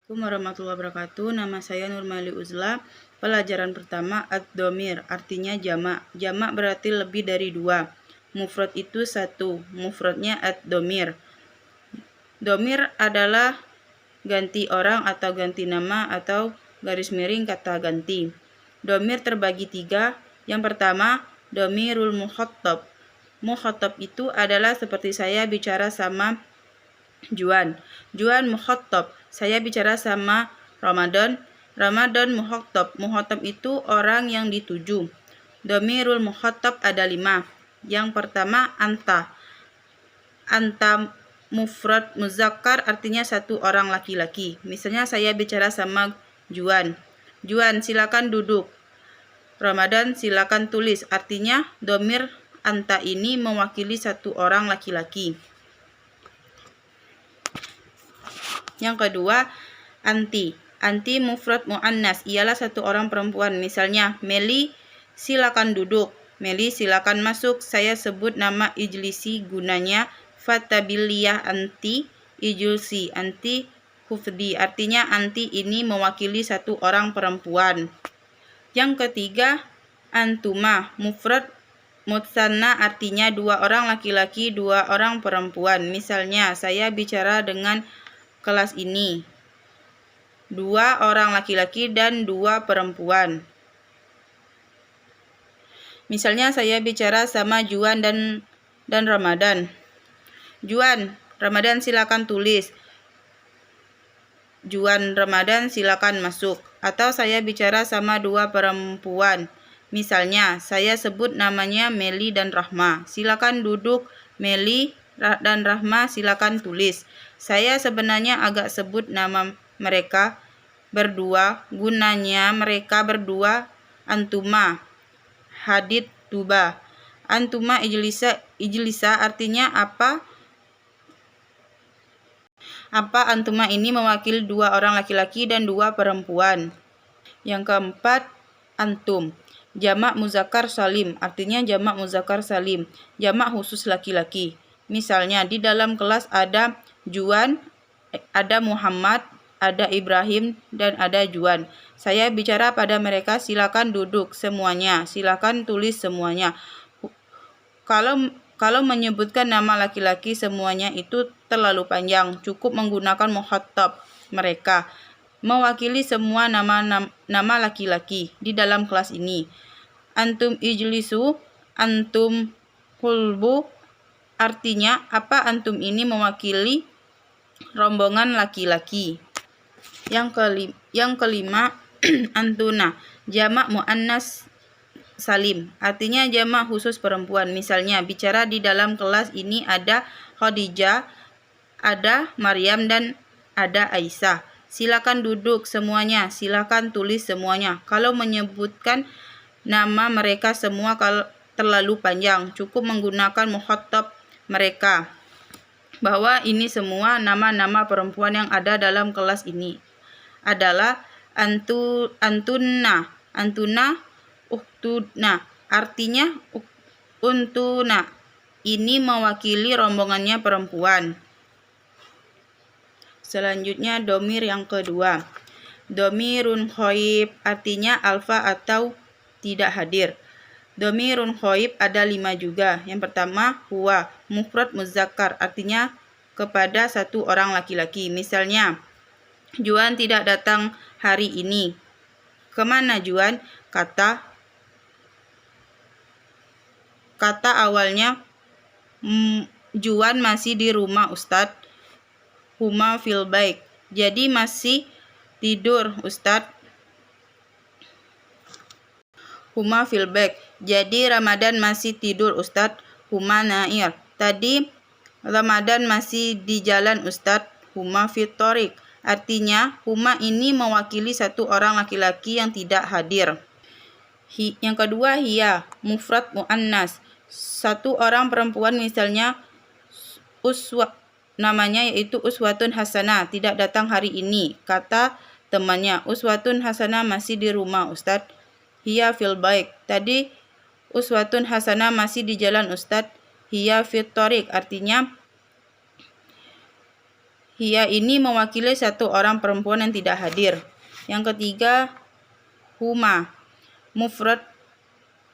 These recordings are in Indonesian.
Assalamualaikum warahmatullahi wabarakatuh. Nama saya Nurmali Uzla. Pelajaran pertama, ad-dhamir, artinya jamak. Jamak berarti lebih dari dua. Mufrad itu satu. Mufradnya ad-dhamir. Dhamir adalah ganti orang atau ganti nama atau garis miring kata ganti. Dhamir terbagi tiga. Yang pertama, dhamirul mukhattab. Mukhattab itu adalah seperti saya bicara sama Juan mukhattab. Saya bicara sama Ramadan mukhattab. Mukhattab itu orang yang dituju. Dhamirul mukhattab ada 5. Yang pertama anta. Anta mufrad muzakkar artinya satu orang laki-laki. Misalnya saya bicara sama Juan silakan duduk. Ramadan silakan tulis. Artinya dhamir anta ini mewakili satu orang laki-laki. Yang kedua, anti. Anti mufrad muannas, ialah satu orang perempuan. Misalnya, Meli silakan duduk. Meli silakan masuk. Saya sebut nama ijlisi gunanya fatabiliyah anti ijlisi. Anti hufdi. Artinya anti ini mewakili satu orang perempuan. Yang ketiga, antuma. Mufrad mutsanna artinya dua orang laki-laki, dua orang perempuan. Misalnya, saya bicara dengan kelas ini, 2 orang laki-laki dan 2 perempuan. Misalnya saya bicara sama Juan dan Ramadan. Juan, Ramadan silakan tulis. Juan, Ramadan silakan masuk. Atau saya bicara sama 2 perempuan. Misalnya saya sebut namanya Meli dan Rahma. Silakan duduk. Meli dan Rahma silakan tulis. Saya sebenarnya agak sebut nama mereka berdua, gunanya mereka berdua antuma hadid tuba. Antuma ijlisa artinya apa? Antuma ini mewakili 2 orang laki-laki dan 2 perempuan. Yang keempat, antum. Jamak muzakkar salim, artinya jamak muzakkar salim, jamak khusus laki-laki. Misalnya di dalam kelas ada Juan, ada Muhammad, ada Ibrahim, dan ada Juan. Saya bicara pada mereka, silakan duduk semuanya, silakan tulis semuanya. Kalau menyebutkan nama laki-laki semuanya itu terlalu panjang, cukup menggunakan mukhattab mereka, mewakili semua nama laki-laki di dalam kelas ini. Antum ijlisu, antum hulbu, artinya apa? Antum ini mewakili rombongan laki-laki. Yang kelima, antuna, jamak muannas salim, artinya jamak khusus perempuan. Misalnya bicara di dalam kelas ini ada Khadijah, ada Maryam, dan ada Aisyah. Silakan duduk semuanya, silakan tulis semuanya. Kalau menyebutkan nama mereka semua kalau terlalu panjang, cukup menggunakan mukhattab mereka, bahwa ini semua nama-nama perempuan yang ada dalam kelas ini adalah antuna, uktuna, artinya untuna ini mewakili rombongannya perempuan. Selanjutnya dhamir yang kedua, dhamirun ghaib, artinya alfa atau tidak hadir. Dhamirun ghaib ada 5 juga. Yang pertama, huwa, mufrad muzakkar, artinya kepada satu orang laki-laki. Misalnya, Juan tidak datang hari ini. Kemana Juan? Kata awalnya, Juan masih di rumah Ustadz. Huma fil bait. Jadi masih tidur Ustadz. Huma fil bait. Jadi Ramadan masih tidur Ustadz. Huma nair. Tadi Ramadan masih di jalan Ustadz. Huma fit thoriq. Artinya huma ini mewakili satu orang laki-laki yang tidak hadir. Yang kedua, hiya, mufrad muannas, satu orang perempuan. Misalnya namanya yaitu uswatun hasanah, tidak datang hari ini. Kata temannya, uswatun hasanah masih di rumah Ustadz. Hiya fil bait. Tadi uswatun hasanah masih di jalan Ustadz. Hiya fit thoriq, artinya Hiya ini mewakili satu orang perempuan yang tidak hadir. Yang ketiga, huma, mufrad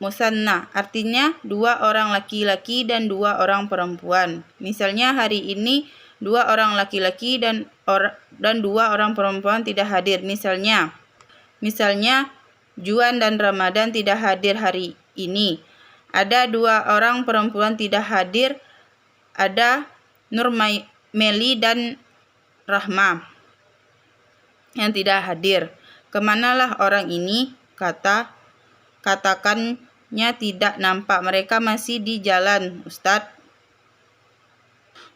musanna, artinya dua orang laki-laki dan dua orang perempuan. Misalnya hari ini dua orang laki-laki dan dua orang perempuan tidak hadir. Misalnya Juan dan Ramadan tidak hadir hari ini. Ada dua orang perempuan tidak hadir. Ada Meli dan Rahma yang tidak hadir. Kemanalah orang ini? Katakannya tidak nampak. Mereka masih di jalan, Ustadz.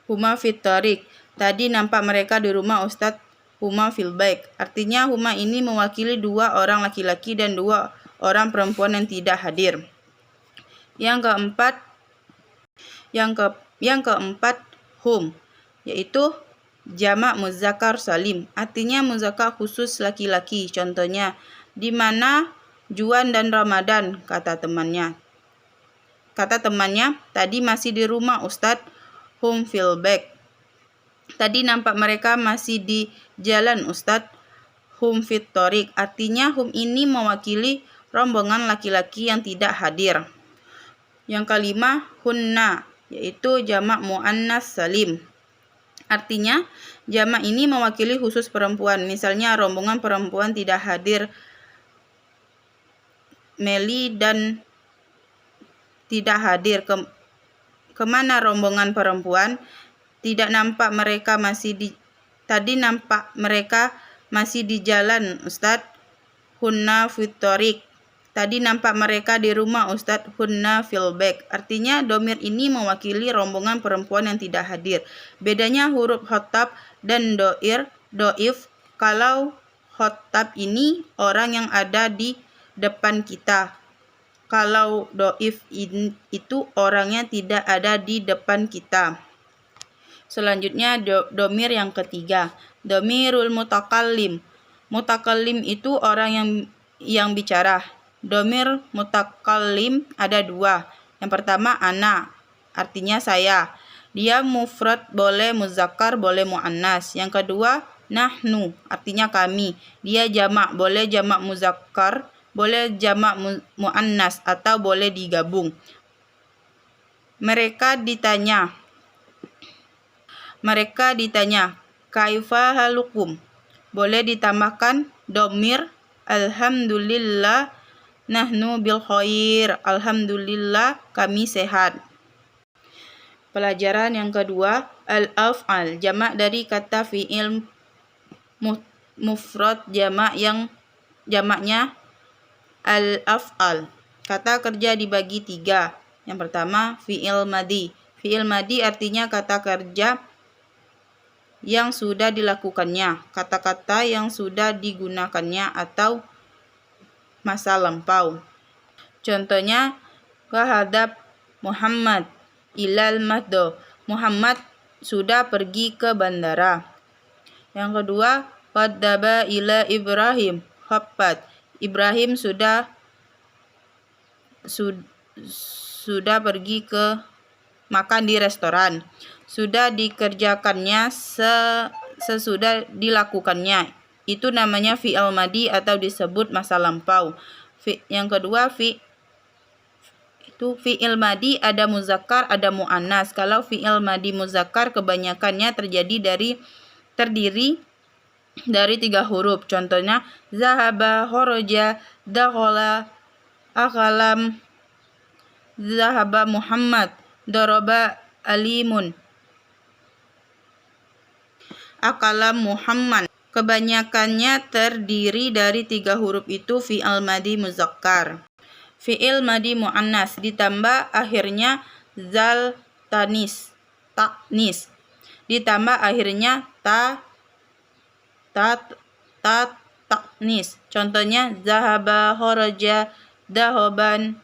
Huma fit thariq. Tadi nampak mereka di rumah, Ustadz. Huma fil bait. Artinya huma ini mewakili dua orang laki-laki dan dua orang perempuan yang tidak hadir. Yang keempat hum, yaitu jamak muzakkar salim, artinya muzakkar khusus laki-laki. Contohnya, di mana Juan dan Ramadan? Kata temannya, tadi masih di rumah, Ustadz. Hum fil bait. Tadi nampak mereka masih di jalan, Ustadz. Hum fit thariq. Artinya hum ini mewakili rombongan laki-laki yang tidak hadir. Yang kelima, hunna, yaitu jamak muannas salim. Artinya, jamak ini mewakili khusus perempuan. Misalnya, rombongan perempuan tidak hadir. Meli dan tidak hadir. Kemana rombongan perempuan? Tidak nampak mereka tadi nampak mereka masih di jalan, Ustadz. Hunna fit thariq. Tadi nampak mereka di rumah, Ustadz. Hunna fil bait. Artinya domir ini mewakili rombongan perempuan yang tidak hadir. Bedanya huruf khotab dan doif. Kalau khotab ini orang yang ada di depan kita. Kalau doif itu orangnya tidak ada di depan kita. Selanjutnya domir yang ketiga. Domirul mutakallim. Mutakallim itu orang yang bicara. Domir mutakallim ada dua. Yang pertama ana, artinya saya. Dia mufrad, boleh muzakkar, boleh muannas. Yang kedua nahnu, artinya kami. Dia jamak, boleh jamak muzakkar, boleh jamak muannas, atau boleh digabung. Mereka ditanya, kaifa halukum? Boleh ditambahkan domir alhamdulillah nahnu bil khair. Alhamdulillah kami sehat. Pelajaran yang kedua, al-af'al, jamak dari kata fi'il mufrad jamak yang jamaknya al-af'al. Kata kerja dibagi tiga. Yang pertama, fi'il madi. Fi'il madi artinya kata kerja yang sudah dilakukannya, kata-kata yang sudah digunakannya atau masa lampau. Contohnya, kahadab Muhammad ilal maddo. Muhammad sudah pergi ke bandara. Yang kedua, qaddaba ila Ibrahim khaffat. Ibrahim sudah pergi ke makan di restoran. Sudah dikerjakannya sesudah dilakukannya. Itu namanya fi'il madi atau disebut masa lampau. Yang kedua, fi'il madi ada muzakkar, ada muannas. Kalau fi'il madi muzakkar kebanyakannya terdiri dari 3 huruf. Contohnya zahaba, kharaja, dakhala, akalam. Zahaba Muhammad, daraba alimun, akalam Muhammad. Kebanyakannya terdiri dari 3 huruf itu fi'il madi muzakkar. Fi'il madi muannas ditambah akhirnya zal taknis. Ditambah akhirnya taknis. Contohnya zahaba, kharaja, dahoban,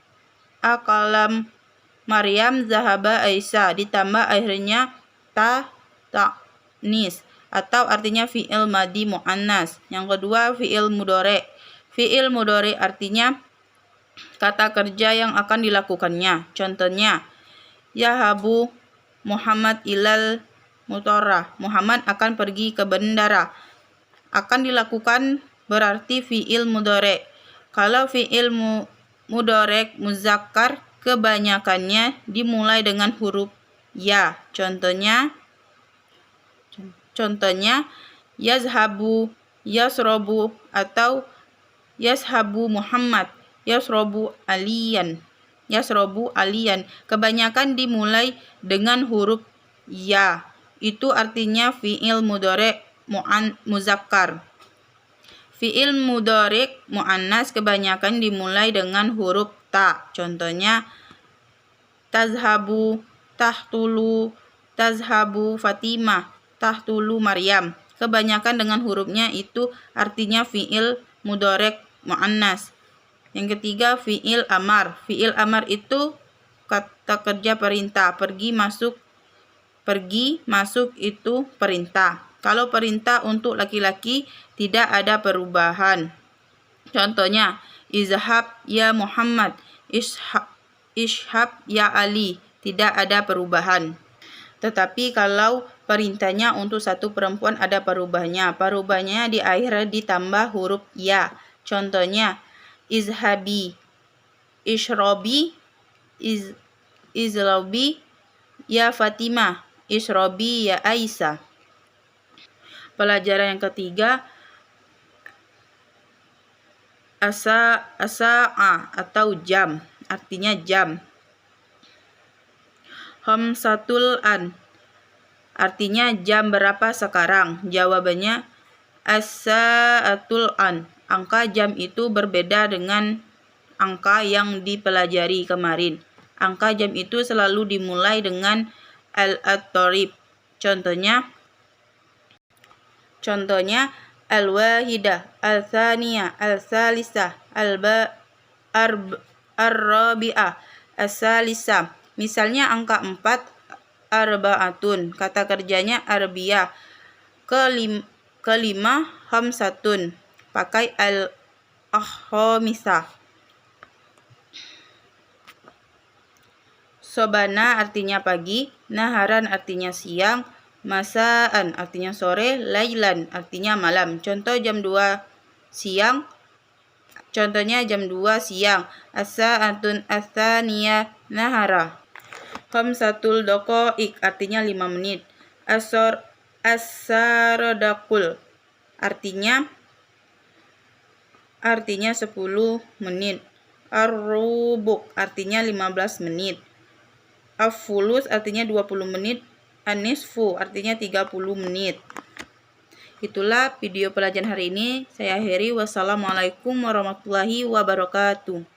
akalam Maryam, zahaba Aisyah. Ditambah akhirnya taknis atau artinya fi'il madi muannas. Yang kedua, fi'il mudhari. Fi'il mudhari artinya kata kerja yang akan dilakukannya. Contohnya, yahabu Muhammad ilal mutorah. Muhammad akan pergi ke bandara. Akan dilakukan berarti fi'il mudhari'. Kalau fi'il mudhari' muzakkar kebanyakannya dimulai dengan huruf ya. Contohnya yazhabu, yasrobu, atau yazhabu Muhammad, yasrobu aliyan. Kebanyakan dimulai dengan huruf ya. Itu artinya fi'il mudhari' muzakkar. Fi'il mudhari' muannas kebanyakan dimulai dengan huruf ta. Contohnya tazhabu, tahtulu, tazhabu Fatimah, tahtulu Maryam. Kebanyakan dengan hurufnya itu artinya fi'il mudhari' muannas. Yang ketiga fi'il amar. Fi'il amar itu kata kerja perintah. Pergi masuk itu perintah. Kalau perintah untuk laki-laki tidak ada perubahan. Contohnya izhab ya Muhammad, ishab ya Ali. Tidak ada perubahan. Tetapi kalau perintahnya untuk satu perempuan ada perubahannya. Perubahannya di akhir ditambah huruf ya. Contohnya izhabi, ishrobi, izlabi ya Fatimah, ishrobi ya Aisyah. Pelajaran yang ketiga asa'a atau jam, artinya jam. Khamsatul an, artinya jam berapa sekarang? Jawabannya as-sa'atul an. Angka jam itu berbeda dengan angka yang dipelajari kemarin. Angka jam itu selalu dimulai dengan al-attorib. Contohnya al-wahidah, al-thaniyah, al-thalithah, ar-rabi'ah, as-salisah. Misalnya angka 4 arba'atun, kata kerjanya arbiyah. Kelima khamsatun, pakai al-khamisah. Sobana artinya pagi, naharan artinya siang, masaan artinya sore, lailan artinya malam. Contohnya jam 2 siang, as-sa'atun ats-tsaniyah nahara. Khamsatul daqaiq artinya 5 menit. As-saradaqul artinya 10 menit. Ar-rubuk artinya 15 menit. Af-fulus artinya 20 menit. An-nisfu artinya 30 menit. Itulah video pelajaran hari ini. Saya akhiri. Wassalamualaikum warahmatullahi wabarakatuh.